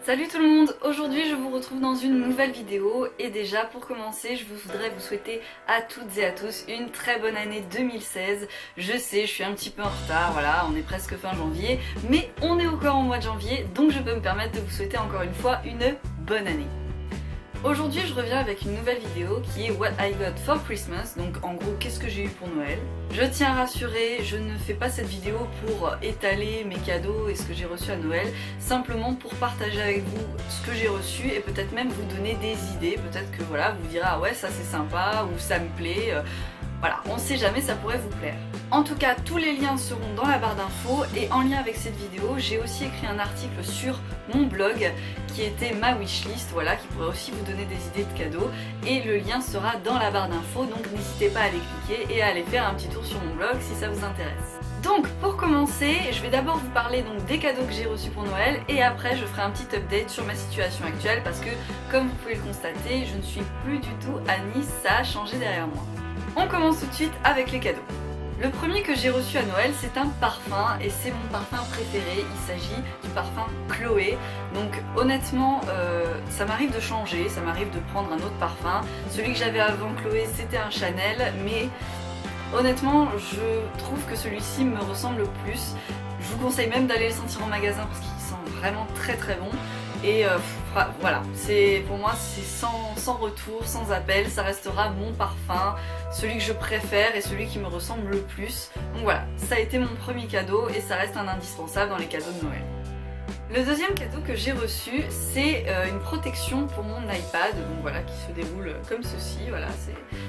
Salut tout le monde, aujourd'hui je vous retrouve dans une nouvelle vidéo et déjà pour commencer je voudrais vous souhaiter à toutes et à tous une très bonne année 2016. Je sais, je suis un petit peu en retard, voilà, on est presque fin janvier, mais on est encore en mois de janvier donc je peux me permettre de vous souhaiter encore une fois une bonne année. Aujourd'hui je reviens avec une nouvelle vidéo qui est What I Got for Christmas, donc en gros qu'est-ce que j'ai eu pour Noël. Je tiens à rassurer, je ne fais pas cette vidéo pour étaler mes cadeaux et ce que j'ai reçu à Noël, simplement pour partager avec vous ce que j'ai reçu et peut-être même vous donner des idées, peut-être que voilà, vous direz ah ouais ça c'est sympa ou ça me plaît, voilà, on sait jamais, ça pourrait vous plaire. En tout cas, tous les liens seront dans la barre d'infos et en lien avec cette vidéo, j'ai aussi écrit un article sur mon blog qui était ma wishlist, voilà, qui pourrait aussi vous donner des idées de cadeaux et le lien sera dans la barre d'infos, donc n'hésitez pas à aller cliquer et à aller faire un petit tour sur mon blog si ça vous intéresse. Donc pour commencer, je vais d'abord vous parler donc des cadeaux que j'ai reçus pour Noël et après je ferai un petit update sur ma situation actuelle parce que comme vous pouvez le constater, je ne suis plus du tout à Nice, ça a changé derrière moi. On commence tout de suite avec les cadeaux. Le premier que j'ai reçu à Noël, c'est un parfum et c'est mon parfum préféré, il s'agit du parfum Chloé. Donc honnêtement, ça m'arrive de changer, ça m'arrive de prendre un autre parfum. Celui que j'avais avant Chloé, c'était un Chanel, mais honnêtement, je trouve que celui-ci me ressemble le plus. Je vous conseille même d'aller le sentir en magasin parce qu'il sent vraiment très très bon. Et voilà, pour moi c'est sans retour, sans appel, ça restera mon parfum, celui que je préfère et celui qui me ressemble le plus. Donc voilà, ça a été mon premier cadeau et ça reste un indispensable dans les cadeaux de Noël. Le deuxième cadeau que j'ai reçu, c'est une protection pour mon iPad, donc voilà, qui se déroule comme ceci, voilà,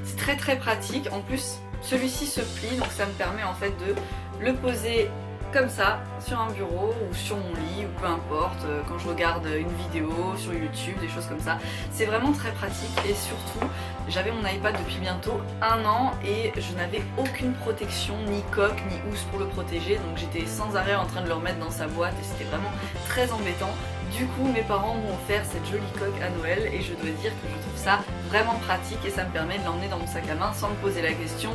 c'est très très pratique. En plus, celui-ci se plie, donc ça me permet en fait de le poser comme ça, sur un bureau ou sur mon lit ou peu importe, quand je regarde une vidéo sur YouTube, des choses comme ça. C'est vraiment très pratique et surtout, j'avais mon iPad depuis bientôt 1 an et je n'avais aucune protection, ni coque, ni housse pour le protéger, donc j'étais sans arrêt en train de le remettre dans sa boîte et c'était vraiment très embêtant. Du coup, mes parents m'ont offert cette jolie coque à Noël et je dois dire que je trouve ça vraiment pratique et ça me permet de l'emmener dans mon sac à main sans me poser la question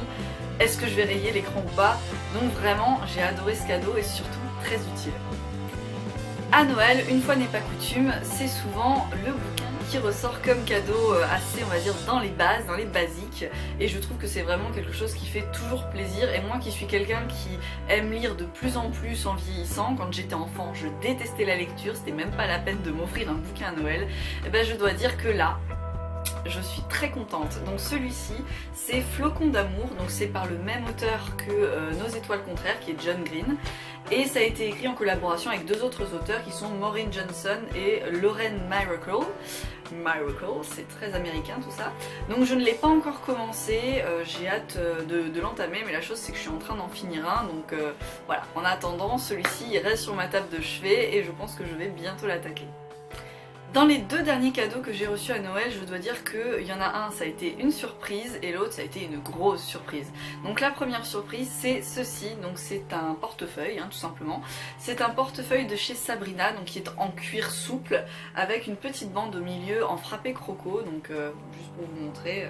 est-ce que je vais rayer l'écran ou pas. Donc vraiment, j'ai adoré ce cadeau et surtout très utile. À Noël, une fois n'est pas coutume, c'est souvent le bouquin qui ressort comme cadeau assez, on va dire, dans les bases, dans les basiques. Et je trouve que c'est vraiment quelque chose qui fait toujours plaisir. Et moi qui suis quelqu'un qui aime lire de plus en plus en vieillissant, quand j'étais enfant, je détestais la lecture, c'était même pas la peine de m'offrir un bouquin à Noël. Et ben je dois dire que là, je suis très contente. Donc celui-ci, c'est Flocons d'amour, donc c'est par le même auteur que Nos étoiles contraires, qui est John Green. Et ça a été écrit en collaboration avec 2 autres auteurs qui sont Maureen Johnson et Lauren Myracle. Myracle, c'est très américain tout ça. Donc je ne l'ai pas encore commencé, j'ai hâte de l'entamer, mais la chose c'est que je suis en train d'en finir un. Donc voilà, en attendant, celui-ci il reste sur ma table de chevet et je pense que je vais bientôt l'attaquer. Dans les 2 derniers cadeaux que j'ai reçus à Noël, je dois dire qu'il y en a un, ça a été une surprise et l'autre, ça a été une grosse surprise. Donc la première surprise, c'est ceci, donc c'est un portefeuille, hein, tout simplement. C'est un portefeuille de chez Sabrina, donc qui est en cuir souple, avec une petite bande au milieu en frappé croco, donc juste pour vous montrer...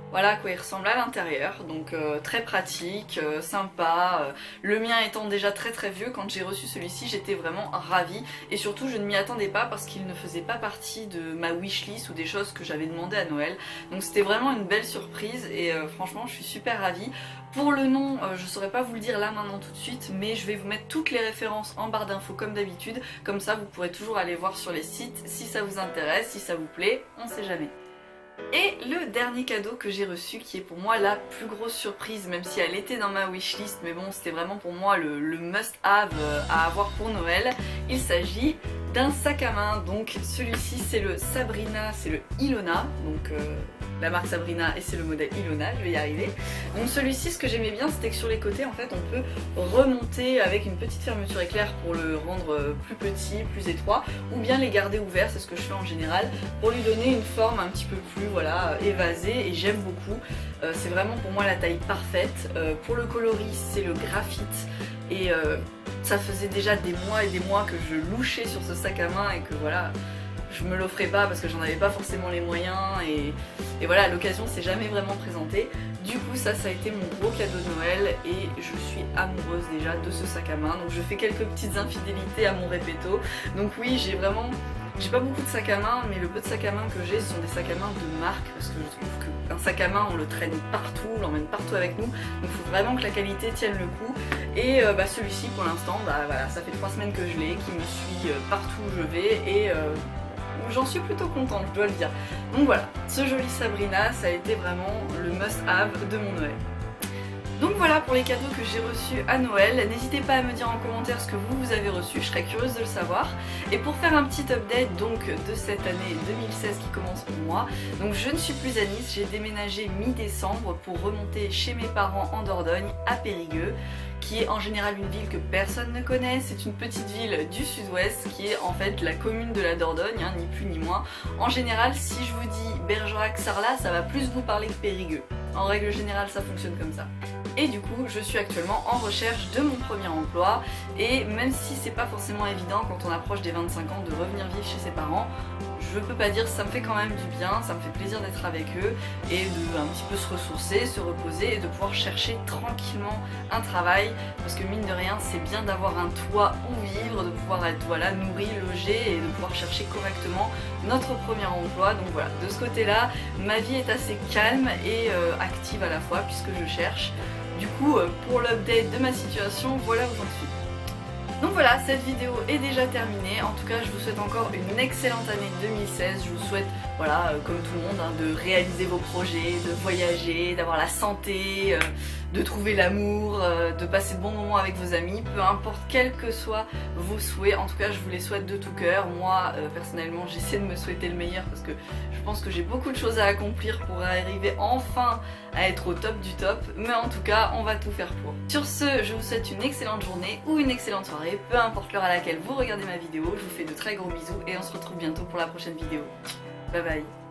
Voilà à quoi il ressemble à l'intérieur, donc très pratique, sympa. Le mien étant déjà très très vieux, quand j'ai reçu celui-ci j'étais vraiment ravie et surtout je ne m'y attendais pas parce qu'il ne faisait pas partie de ma wishlist ou des choses que j'avais demandé à Noël. Donc c'était vraiment une belle surprise et franchement je suis super ravie. Pour le nom, je ne saurais pas vous le dire là maintenant tout de suite, mais je vais vous mettre toutes les références en barre d'infos comme d'habitude, comme ça vous pourrez toujours aller voir sur les sites si ça vous intéresse, si ça vous plaît, on sait jamais. Et le dernier cadeau que j'ai reçu, qui est pour moi la plus grosse surprise, même si elle était dans ma wishlist, mais bon c'était vraiment pour moi le must-have à avoir pour Noël, il s'agit d'un sac à main. Donc celui-ci c'est le Sabrina, c'est le Ilona, donc la marque Sabrina et c'est le modèle Ilona, je vais y arriver. Donc celui-ci, ce que j'aimais bien, c'était que sur les côtés en fait on peut remonter avec une petite fermeture éclair pour le rendre plus petit, plus étroit, ou bien les garder ouverts, c'est ce que je fais en général, pour lui donner une forme un petit peu plus voilà, évasée, et j'aime beaucoup. C'est vraiment pour moi la taille parfaite. Pour le coloris, c'est le graphite et ça faisait déjà des mois et des mois que je louchais sur ce sac à main et que voilà, je me l'offrais pas parce que j'en avais pas forcément les moyens et voilà, l'occasion s'est jamais vraiment présentée. Du coup ça a été mon gros cadeau de Noël et je suis amoureuse déjà de ce sac à main. Donc je fais quelques petites infidélités à mon répéto. Donc oui, j'ai vraiment J'ai pas beaucoup de sacs à main, mais le peu de sacs à main que j'ai, ce sont des sacs à main de marque, parce que je trouve qu'un sac à main, on le traîne partout, on l'emmène partout avec nous, donc il faut vraiment que la qualité tienne le coup. Et celui-ci, pour l'instant, voilà, ça fait 3 semaines que je l'ai, qui me suit partout où je vais, et j'en suis plutôt contente, je dois le dire. Donc voilà, ce joli Sabrina, ça a été vraiment le must-have de mon Noël. Donc voilà pour les cadeaux que j'ai reçus à Noël. N'hésitez pas à me dire en commentaire ce que vous avez reçu, je serais curieuse de le savoir. Et pour faire un petit update donc de cette année 2016 qui commence pour moi, donc je ne suis plus à Nice, j'ai déménagé mi-décembre pour remonter chez mes parents en Dordogne, à Périgueux, qui est en général une ville que personne ne connaît. C'est une petite ville du sud-ouest qui est en fait la commune de la Dordogne, ni plus ni moins. En général, si je vous dis Bergerac-Sarlat, ça va plus vous parler que Périgueux. En règle générale, ça fonctionne comme ça. Et du coup, je suis actuellement en recherche de mon premier emploi, et même si c'est pas forcément évident quand on approche des 25 ans de revenir vivre chez ses parents, je peux pas dire, ça me fait quand même du bien, ça me fait plaisir d'être avec eux et de un petit peu se ressourcer, se reposer et de pouvoir chercher tranquillement un travail, parce que mine de rien, c'est bien d'avoir un toit où vivre, de pouvoir être voilà, nourri, logé et de pouvoir chercher correctement notre premier emploi. Donc voilà, de ce côté-là, ma vie est assez calme et active à la fois puisque je cherche. Du coup, pour l'update de ma situation, voilà où j'en suis. Donc voilà, cette vidéo est déjà terminée. En tout cas, je vous souhaite encore une excellente année 2016. Je vous souhaite, voilà, comme tout le monde, hein, de réaliser vos projets, de voyager, d'avoir la santé, de trouver l'amour, de passer de bons moments avec vos amis, peu importe quels que soient vos souhaits. En tout cas, je vous les souhaite de tout cœur. Moi, personnellement, j'essaie de me souhaiter le meilleur parce que je pense que j'ai beaucoup de choses à accomplir pour arriver enfin à être au top du top. Mais en tout cas, on va tout faire pour. Sur ce, je vous souhaite une excellente journée ou une excellente soirée, peu importe l'heure à laquelle vous regardez ma vidéo. Je vous fais de très gros bisous et on se retrouve bientôt pour la prochaine vidéo. Bye bye.